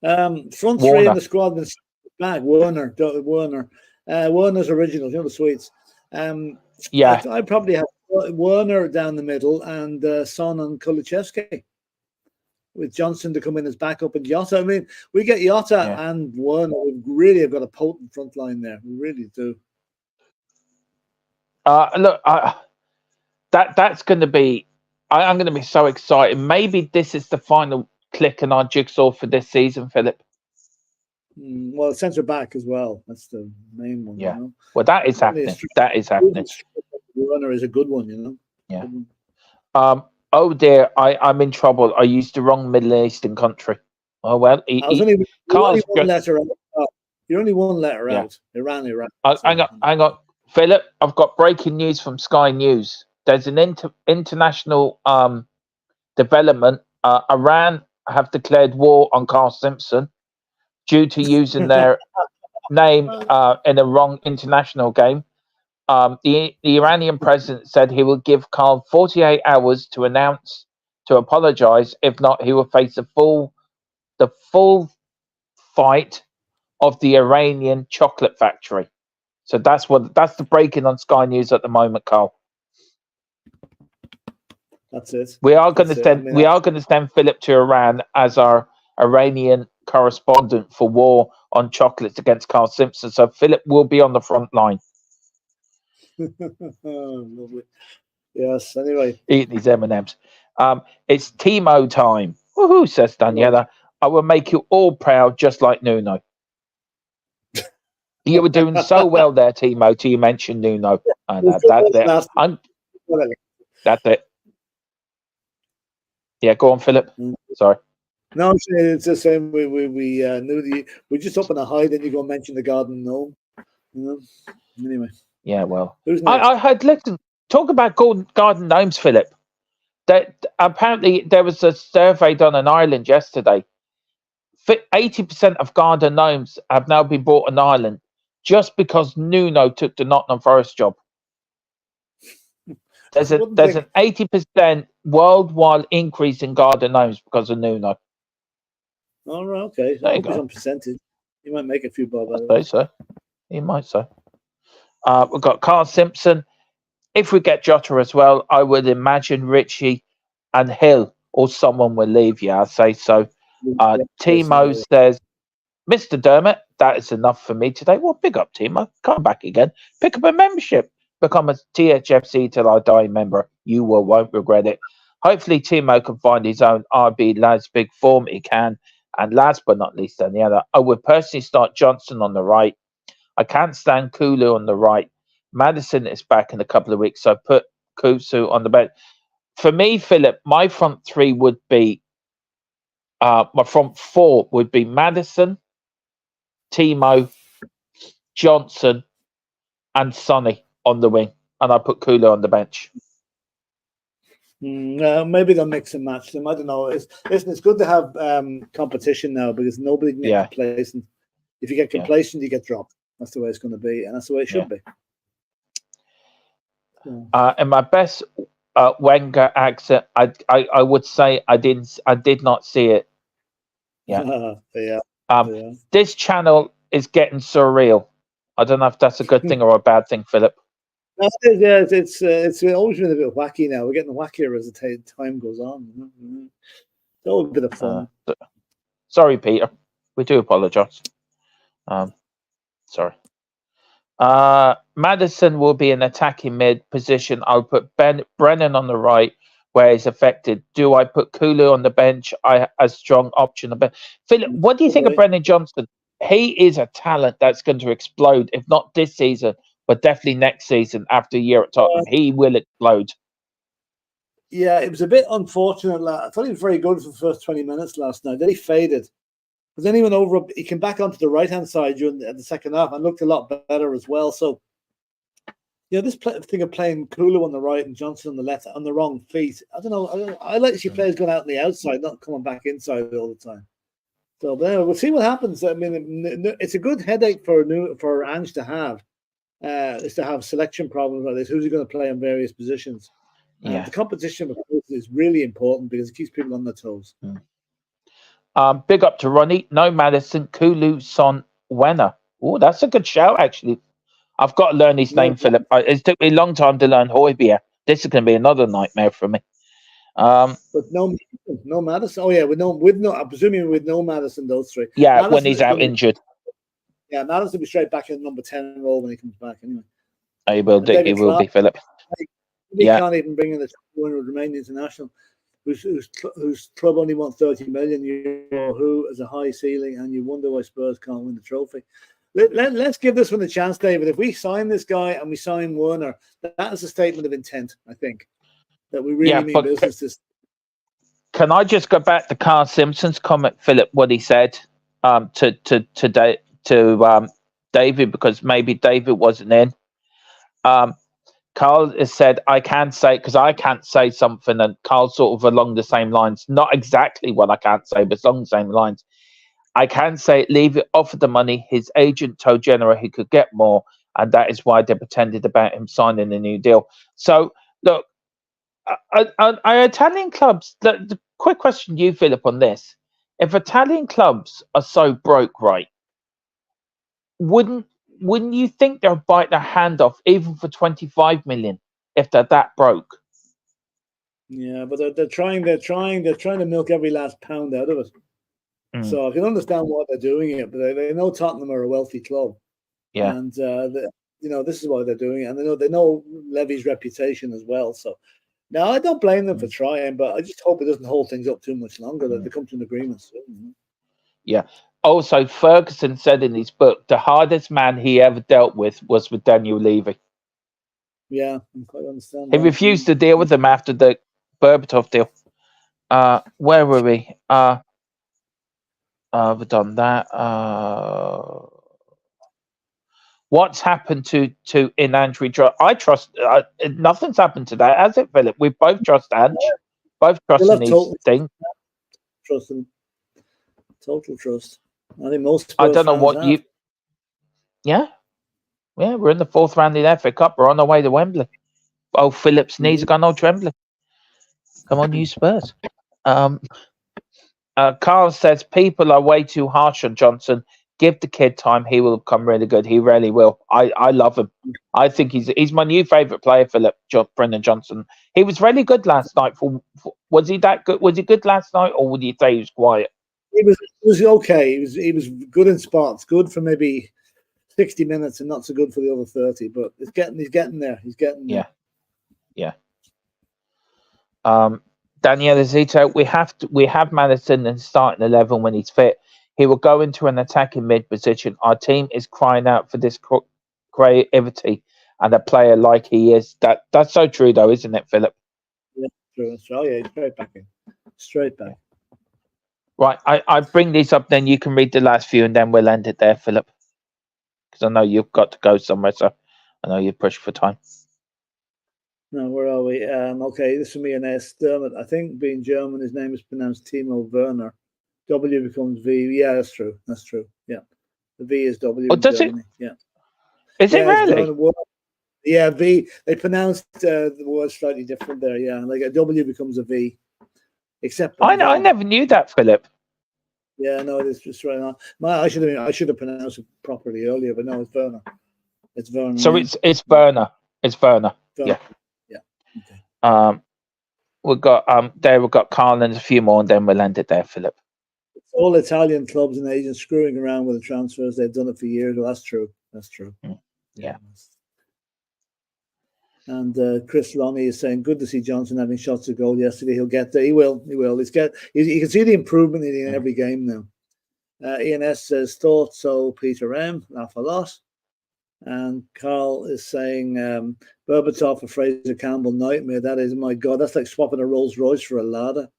Front three in the squad was back. Werner. Werner's original, the sweets. I'd probably have Werner down the middle and Son and Kulusevski, with Johnson to come in as backup and Jota. I mean, we get Jota and Werner. We really have got a potent front line there. We really do. Look, that's going to be. I'm going to be so excited. Maybe this is the final click in our jigsaw for this season, Philip. Well, centre back as well. That's the main one. Yeah. You know? Well, that is happening. That is happening. Werner is a good one, you know. Yeah. Oh dear, I'm in trouble. I used the wrong Middle Eastern country. Oh well. You're only one letter out. Iran. Hang on, Philip. I've got breaking news from Sky News. There's an international development. Iran have declared war on Carl Simpson due to using their name in a wrong international game. The Iranian president said he will give Carl 48 hours to apologize. If not, he will face the full fight of the Iranian chocolate factory. So that's the breaking on Sky News at the moment, Carl. That's it. We are going to send Philip to Iran as our Iranian correspondent for war on chocolates against Carl Simpson. So Philip will be on the front line. Lovely. Yes. Anyway, eating these M&Ms. It's Timo time. Woohoo! Says Daniela. I will make you all proud, just like Nuno. You were doing so well there, Timo, till you mentioned Nuno. And that's it. That's it. Yeah, go on, Philip. Sorry. No, it's the same. We knew we just up in a high, then you go and mention the garden gnome. Anyway. Yeah, well, Who's next? I heard. Listen, talk about garden gnomes, Philip. That apparently there was a survey done in Ireland yesterday. 80% of garden gnomes have now been bought in Ireland just because Nuno took the Nottingham Forest job. There's an 80% worldwide increase in garden gnomes because of Nuno. All right, okay. So I hope he's on percentage. You might make a few bob. I suppose so. He might so. We've got Carl Simpson. If we get Jota as well, I would imagine Richie and Hill or someone will leave. Yeah, I'd say so. Timo says, Mr. Dermot, that is enough for me today. Well, big up, Timo. Come back again. Pick up a membership. Become a THFC till I die member. You won't regret it. Hopefully, Timo can find his own RB Lads big form. He can. And last but not least, on the other, I would personally start Johnson on the right. I can't stand Kulu on the right. Madison is back in a couple of weeks, so I put Kusu on the bench. For me, Philip, my front three would be, my front four would be Madison, Timo, Johnson, and Sonny on the wing, and I put Kulu on the bench. Maybe they'll mix and match them. I don't know. It's good to have competition now because nobody can get complacent. If you get complacent, you get dropped. That's the way it's going to be, and that's the way it should be. And my best Wenger accent, I would say I did not see it. This channel is getting surreal. I don't know if that's a good thing or a bad thing, Philip. It's always been a bit wacky now. We're getting wackier as the time goes on. It's always a bit of fun. Sorry, Peter. We do apologise. Sorry. Madison will be an attacking mid position. I'll put Brennan on the right where he's affected. Do I put Kulu on the bench? A strong option. Philip, what do you think of Brennan Johnson? He is a talent that's going to explode, if not this season, but definitely next season after a year at Tottenham. He will explode. Yeah, it was a bit unfortunate. I thought he was very good for the first 20 minutes last night. Then he faded. But then he went over. He came back onto the right-hand side during the second half and looked a lot better as well. So, this thing of playing Kulu on the right and Johnson on the left on the wrong feet. I don't know. I like to see players going out on the outside, not coming back inside all the time. So, but anyway, we'll see what happens. I mean, it's a good headache for Ange to have. Is to have selection problems like this. Who's he going to play in various positions? The competition is really important because it keeps people on their toes. Big up to Ronnie. No Madison, Kulu, Son, Wenner. Oh, that's a good shout, actually. I've got to learn his name, Philip. It took me a long time to learn Højbjerg. This is going to be another nightmare for me. But no Madison. Oh yeah, I'm presuming with no Madison, those three. Yeah, Madison when he's out injured. Yeah, Madison will be straight back in number 10 role when he comes back anyway. He will be, Philip. He can't even bring in the winner of the Romanian international, whose club only won 30 million euro, who has a high ceiling, and you wonder why Spurs can't win the trophy. Let's give this one a chance, David. If we sign this guy and we sign Werner, that is a statement of intent, I think, that we really mean business. Can I just go back to Carl Simpson's comment, Philip, what he said to David, because maybe David wasn't in. Carl has said, I can't say something, and Carl sort of along the same lines, not exactly what I can't say, but along the same lines. I can say, leave it, offer the money. His agent told Genoa he could get more, and that is why they pretended about him signing a new deal. So, look, are Italian clubs, the quick question to you, Philip, on this. If Italian clubs are so broke, right, wouldn't you think they'll bite their hand off even for 25 million if they're that broke? Yeah, but they're trying to milk every last pound out of it. So I can understand why they're doing it, but they know Tottenham are a wealthy club. Yeah, and this is why they're doing it, and they know Levy's reputation as well. So now I don't blame them for trying, but I just hope it doesn't hold things up too much longer. That they come to an agreement soon. Yeah. Also, Ferguson said in his book, the hardest man he ever dealt with was with Daniel Levy. Yeah, I quite understand. He refused to deal with him after the Berbatov deal. Where were we? We've done that. What's happened to in Andrew? I trust. Nothing's happened to that, has it, Philip? We both trust Ange. Both trust in these things. Trust him. Total trust. I think most Spurs I don't know fans what have. you. Yeah, we're in the 4th round of the FA Cup. We're on our way to Wembley. Oh, Philip's knees are gone all trembling. Come on, you Spurs. Carl says people are way too harsh on Johnson. Give the kid time; he will become really good. He really will. I love him. I think he's my new favourite player, Philip. Brendan Johnson. He was really good last night. Was he that good? Was he good last night, or would you say he was quiet? He was okay. He was good in spots. Good for maybe 60 minutes, and not so good for the other 30. But he's getting there. He's getting there. Yeah. Daniela Zito, we have Madison in starting 11 when he's fit. He will go into an attacking mid position. Our team is crying out for this creativity and a player like he is. That's so true, though, isn't it, Philip? Yeah, true. Oh, yeah, straight back in. Straight back. Right, I bring these up, then you can read the last few, and then we'll end it there, Philip. Because I know you've got to go somewhere, so I know you're pushed for time. No, where are we? Okay, this is me and S. Dermot. I think being German, his name is pronounced Timo Werner. W becomes V. Yeah, that's true. That's true. Yeah. The V is W. Oh, does Germany. it? Yeah. Is it really? Yeah, V. They pronounced the word slightly different there. Yeah, like a W becomes a V. Except I never knew that, Philip. Yeah, no, it's just right on. I should have pronounced it properly earlier, but no, it's Werner. It's Werner. So it's Werner. It's Werner. Yeah. Okay. We've got Carl and a few more, and then we'll end it there, Philip. It's all Italian clubs and agents screwing around with the transfers. They've done it for years. Well, that's true. That's true. Yeah. And Chris Lonnie is saying, good to see Johnson having shots to goal yesterday. He'll get there. He will. You can see the improvement in every game now. Ian S says, thought so, Peter M. Laugh a lot. And Carl is saying, Berbatov for Fraser Campbell, nightmare. That is, my God, that's like swapping a Rolls Royce for a Lada.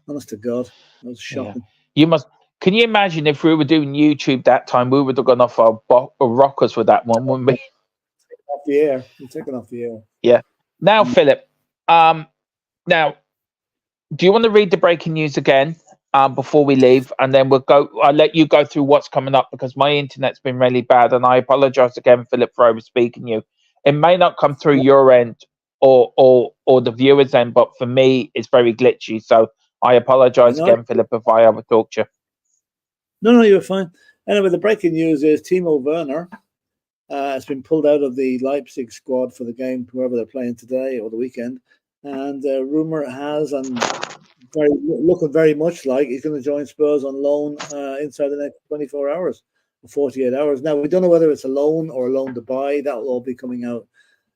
Honest to God, that was shocking. Yeah. Can you imagine if we were doing YouTube that time, we would have gone off our rockers with that one, wouldn't we? Off the air. You're taking off the air. Yeah. Now, Philip, now, do you want to read the breaking news again before we leave? And then I'll let you go through what's coming up because my internet's been really bad. And I apologize again, Philip, for overspeaking you. It may not come through your end or the viewer's end, but for me, it's very glitchy. So I apologize again, Philip, if I ever talk to you. No, you're fine. Anyway, the breaking news is Timo Werner has been pulled out of the Leipzig squad for the game, whoever they're playing today or the weekend. And rumor has, and looking very much like he's going to join Spurs on loan inside the next 24 hours or 48 hours. Now, we don't know whether it's a loan or a loan to buy. That will all be coming out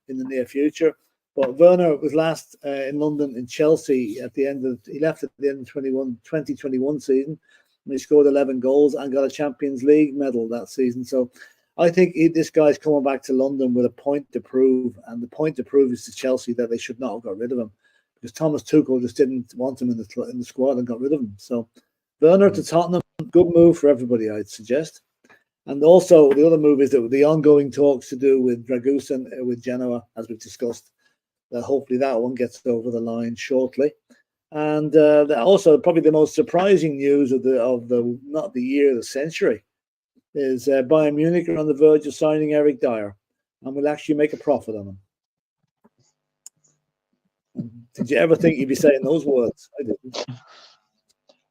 in the near future. But Werner was last in London in Chelsea he left at the end of the 2021 season. And he scored 11 goals and got a Champions League medal that season. So I think this guy's coming back to London with a point to prove. And the point to prove is to Chelsea that they should not have got rid of him. Because Thomas Tuchel just didn't want him in the squad and got rid of him. So Werner to Tottenham, good move for everybody, I'd suggest. And also the other move is that the ongoing talks to do with Dragusin with Genoa, as we've discussed. Hopefully that one gets over the line shortly. And also probably the most surprising news of the not the year, the century, is Bayern Munich are on the verge of signing Eric Dyer, and will actually make a profit on him. Did you ever think you'd be saying those words? I didn't.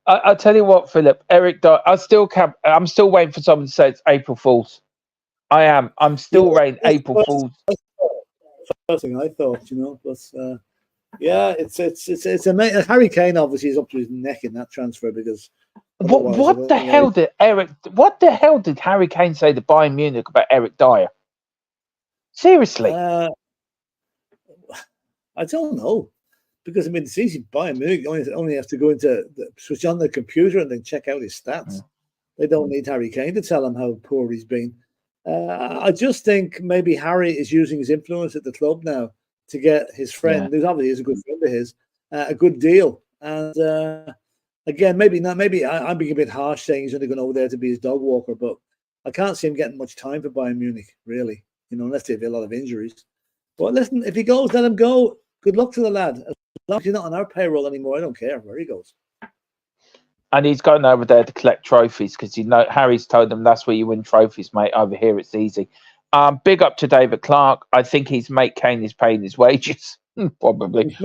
I'll tell you what, Philip. Eric Dyer. I'm still waiting for someone to say it's April Fools. I am. I'm still waiting April Fools. First thing I thought, but yeah, it's amazing. Harry Kane obviously is up to his neck in that transfer because what the hell did Harry Kane say to Bayern Munich about Eric Dyer? Seriously, I don't know, because it's easy. Bayern Munich only has to go switch on the computer and then check out his stats. They don't need Harry Kane to tell him how poor he's been. I just think maybe Harry is using his influence at the club now to get his friend, who's obviously is a good friend of his, a good deal. And again, maybe not. Maybe I'm being a bit harsh saying he's only going over there to be his dog walker, but I can't see him getting much time for Bayern Munich, really. Unless they have a lot of injuries. But listen, if he goes, let him go. Good luck to the lad. As long as he's not on our payroll anymore, I don't care where he goes. And he's going over there to collect trophies because Harry's told them that's where you win trophies, mate. Over here, it's easy. Big up to David Clark. I think his mate Kane is paying his wages, probably.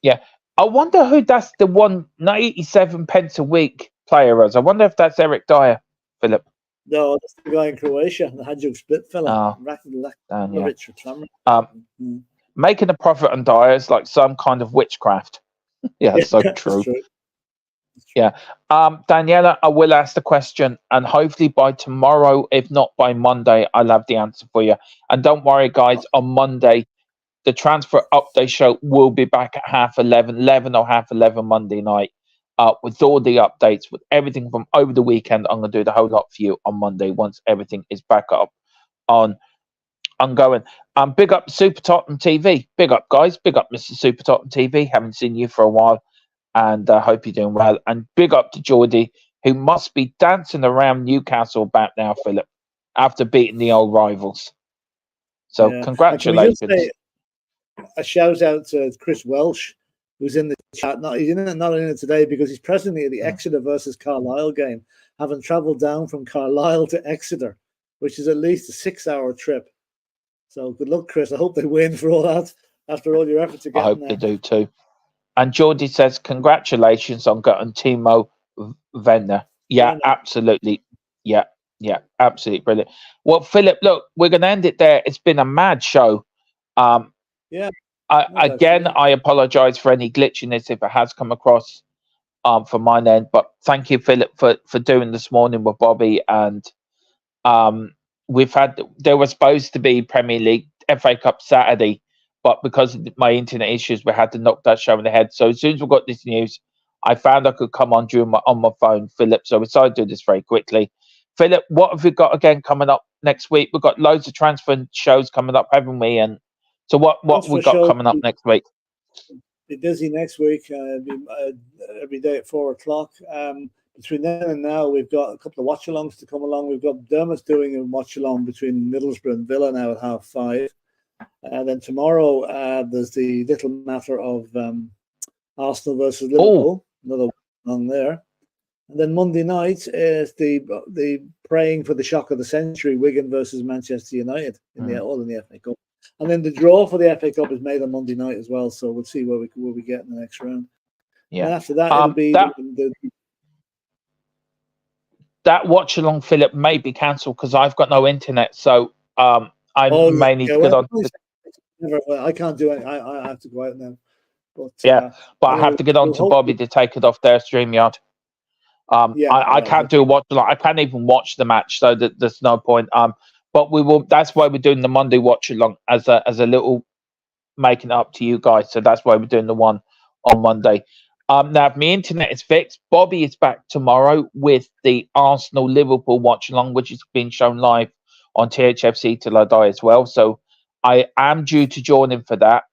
Yeah. I wonder who that's the 187 pence a week player is. I wonder if that's Eric Dyer, Philip. No, that's the guy in Croatia, the Hajduk Split fella. Making a profit on Dyer is like some kind of witchcraft. Yeah, so true. Yeah. Daniela, I will ask the question, and hopefully by tomorrow, if not by Monday, I'll have the answer for you. And don't worry, guys, on Monday, the transfer update show will be back at 11 or 11 Monday night, with all the updates, with everything from over the weekend. I'm going to do the whole lot for you on Monday once everything is back up ongoing. Big up Super Tottenham TV. Big up, guys. Big up, Mr. Super Tottenham TV. Haven't seen you for a while, and I hope you're doing well. And big up to Geordie, who must be dancing around Newcastle back now, Philip, after beating the old rivals. So congratulations. A shout out to Chris Welsh, who's in the chat. He's not in it today because he's presently at the Exeter versus Carlisle game, having travelled down from Carlisle to Exeter, which is at least a 6-hour trip. So good luck, Chris. I hope they win for all that after all your efforts to get I hope they do too. And Geordie says, congratulations on getting Timo Werner. Yeah, absolutely. Yeah, absolutely brilliant. Well, Philip, look, we're going to end it there. It's been a mad show. I apologise for any glitchiness if it has come across from my end. But thank you, Philip, for doing this morning with Bobby. And there was supposed to be Premier League FA Cup Saturday, but because of my internet issues, we had to knock that show in the head. So as soon as we got this news, I found I could come on on my phone, Philip. So we decided to do this very quickly. Philip, what have we got again coming up next week? We've got loads of transfer shows coming up, haven't we? And so what we got coming up next week? Be busy next week. Every day at 4:00. Between then and now, we've got a couple of watch-alongs to come along. We've got Dermot's doing a watch-along between Middlesbrough and Villa now at 5:30. Then tomorrow, there's the little matter of Arsenal versus Liverpool. Another one there. And then Monday night is the praying for the shock of the century, Wigan versus Manchester United in the FA Cup. And then the draw for the FA Cup is made on Monday night as well. So we'll see where we get in the next round. Yeah. And after that, it'll be that watch along, Philip, may be cancelled because I've got no internet. So I may need to get on. I can't do it. I have to go out now. But I have to get on to Bobby to take it off their StreamYard. I can't do a watch along. I can't even watch the match, so there's no point. But we will. That's why we're doing the Monday watch along as a little making it up to you guys. So that's why we're doing the one on Monday. Now, if my internet is fixed, Bobby is back tomorrow with the Arsenal Liverpool watch along, which is being shown live on THFC Till I Die as well. So I am due to join in for that.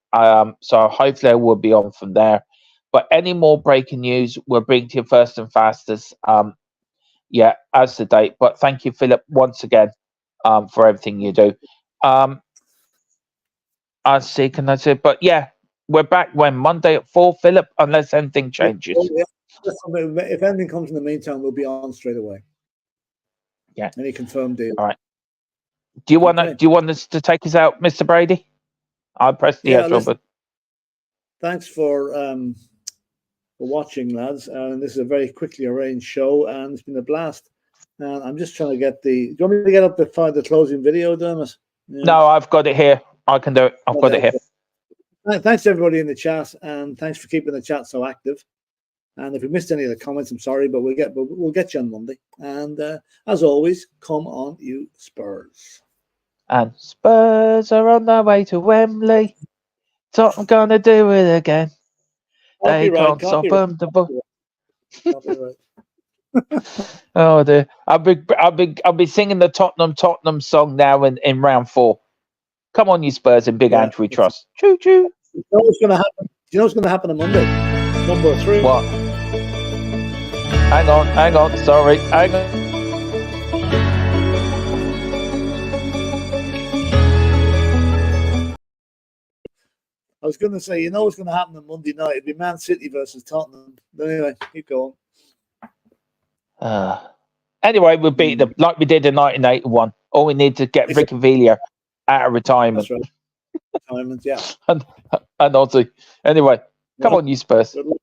So hopefully I will be on from there. But any more breaking news, we'll bring to you first and fastest. As the date. But thank you, Philip, once again. For everything you do. I see, can I say? But yeah, we're back Monday at 4, Philip, unless anything changes. If anything comes in the meantime, we'll be on straight away. Yeah. Any confirmed deal. All right. Do you want us to take us out, Mr. Brady? I'll press the outro button. Thanks for watching, lads. And this is a very quickly arranged show, and it's been a blast. And I'm just trying to get do you want me to get up the closing video, Dermot? Yeah. No, I've got it here. I can do it. I've got it here. Thanks to everybody in the chat, and thanks for keeping the chat so active. And if we missed any of the comments, I'm sorry, but we'll get you on Monday. And as always, come on, you Spurs. And Spurs are on their way to Wembley. Tottenham gonna do it again. They can't stop them. Copyright. Oh dear! I'll be singing the Tottenham song now in round 4. Come on, you Spurs and Big Andrew we trust. Choo choo. It's always going to happen. you know what's going to happen on Monday? Number 3. What? Hang on. Sorry, hang on. I was going to say, you know what's going to happen on Monday night? It'd be Man City versus Tottenham. But anyway, keep going. Anyway, we beat them like we did in 1981. All we need to get Ricky Villa out of retirement. That's right. Retirement, yeah. and Ozzy. Anyway, come on, you Spurs. Good luck.